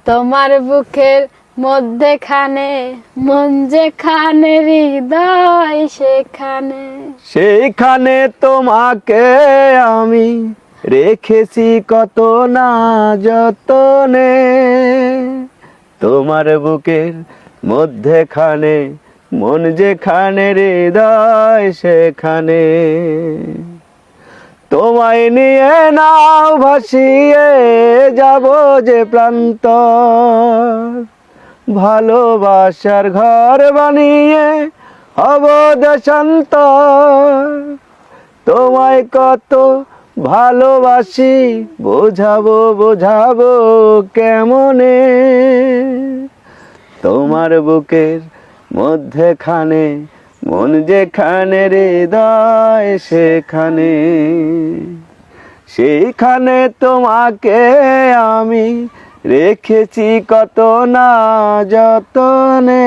তোমার বুকের মধ্যেখানে মন যেখানে হৃদয় সেখানে। সেইখানে তোমাকে আমি রেখেছি কত না যতনে। তোমার বুকের মধ্যেখানে মন যেখানে হৃদয় সেখানে। তোমায় নিয়ে নাও ভাসিয়ে যাব যে প্রান্তর, ভালোবাসার ঘর বানিয়ে হব দেশান্তর। তোমায় কত ভালোবাসি বোঝাবো বোঝাবো কেমনে। তোমার বুকের মধ্যেখানে মন যেখানে হৃদয় সেখানে। সেইখানে তোমাকে আমি রেখেছি কত না যতনে।